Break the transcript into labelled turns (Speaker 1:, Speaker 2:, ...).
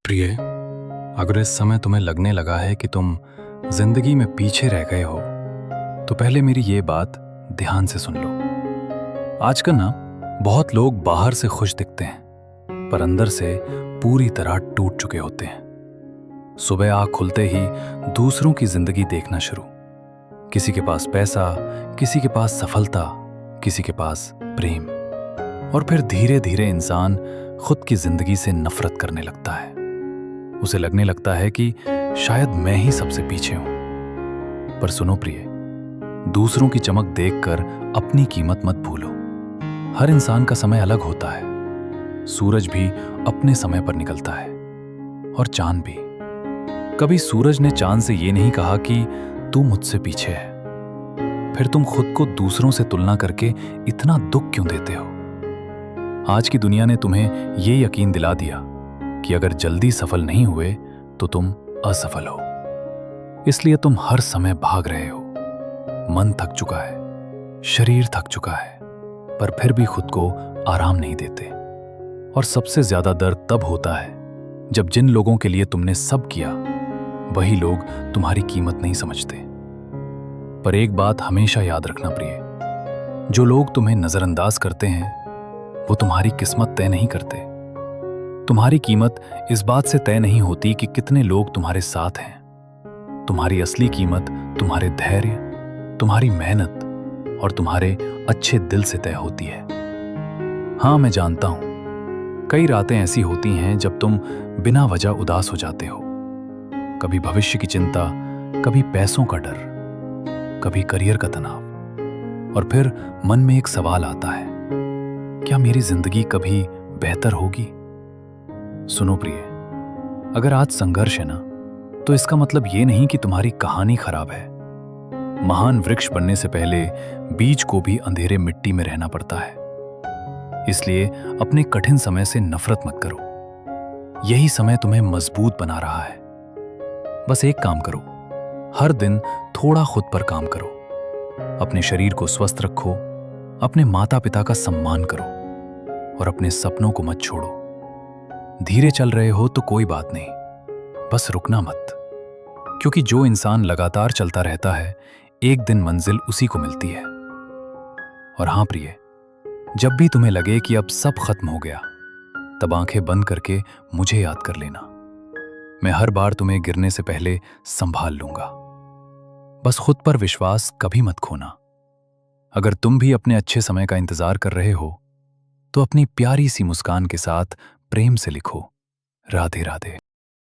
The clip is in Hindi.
Speaker 1: प्रिय, अगर इस समय तुम्हें लगने लगा है कि तुम जिंदगी में पीछे रह गए हो, तो पहले मेरी ये बात ध्यान से सुन लो। आजकल ना बहुत लोग बाहर से खुश दिखते हैं, पर अंदर से पूरी तरह टूट चुके होते हैं। सुबह आँख खुलते ही दूसरों की जिंदगी देखना शुरू। किसी के पास पैसा, किसी के पास सफलता, किसी के पास प्रेम, और फिर धीरे धीरे इंसान खुद की जिंदगी से नफरत करने लगता है। उसे लगने लगता है कि शायद मैं ही सबसे पीछे हूं। पर सुनो प्रिय, दूसरों की चमक देखकर अपनी कीमत मत भूलो। हर इंसान का समय अलग होता है। सूरज भी अपने समय पर निकलता है, और चांद भी। कभी सूरज ने चांद से ये नहीं कहा कि तू मुझसे पीछे है। फिर तुम खुद को दूसरों से तुलना करके इतना दुख क्यों देते हो? आज की दुनिया ने तुम्हें ये यकीन दिला दिया कि अगर जल्दी सफल नहीं हुए तो तुम असफल हो। इसलिए तुम हर समय भाग रहे हो। मन थक चुका है, शरीर थक चुका है, पर फिर भी खुद को आराम नहीं देते। और सबसे ज्यादा दर्द तब होता है जब जिन लोगों के लिए तुमने सब किया, वही लोग तुम्हारी कीमत नहीं समझते। पर एक बात हमेशा याद रखना प्रिय, जो लोग तुम्हें नजरअंदाज करते हैं वो तुम्हारी किस्मत तय नहीं करते। तुम्हारी कीमत इस बात से तय नहीं होती कि कितने लोग तुम्हारे साथ हैं। तुम्हारी असली कीमत तुम्हारे धैर्य, तुम्हारी मेहनत और तुम्हारे अच्छे दिल से तय होती है। हाँ, मैं जानता हूं, कई रातें ऐसी होती हैं जब तुम बिना वजह उदास हो जाते हो। कभी भविष्य की चिंता, कभी पैसों का डर, कभी करियर का तनाव, और फिर मन में एक सवाल आता है, क्या मेरी जिंदगी कभी बेहतर होगी? सुनो प्रिय, अगर आज संघर्ष है ना, तो इसका मतलब ये नहीं कि तुम्हारी कहानी खराब है। महान वृक्ष बनने से पहले बीज को भी अंधेरे मिट्टी में रहना पड़ता है। इसलिए अपने कठिन समय से नफरत मत करो। यही समय तुम्हें मजबूत बना रहा है। बस एक काम करो, हर दिन थोड़ा खुद पर काम करो। अपने शरीर को स्वस्थ रखो, अपने माता पिता का सम्मान करो, और अपने सपनों को मत छोड़ो। धीरे चल रहे हो तो कोई बात नहीं, बस रुकना मत। क्योंकि जो इंसान लगातार चलता रहता है, एक दिन मंजिल उसी को मिलती है। और हां प्रिय, जब भी तुम्हें लगे कि अब सब खत्म हो गया, तब आंखें बंद करके मुझे याद कर लेना। मैं हर बार तुम्हें गिरने से पहले संभाल लूंगा। बस खुद पर विश्वास कभी मत खोना। अगर तुम भी अपने अच्छे समय का इंतजार कर रहे हो, तो अपनी प्यारी सी मुस्कान के साथ प्रेम से लिखो, राधे राधे।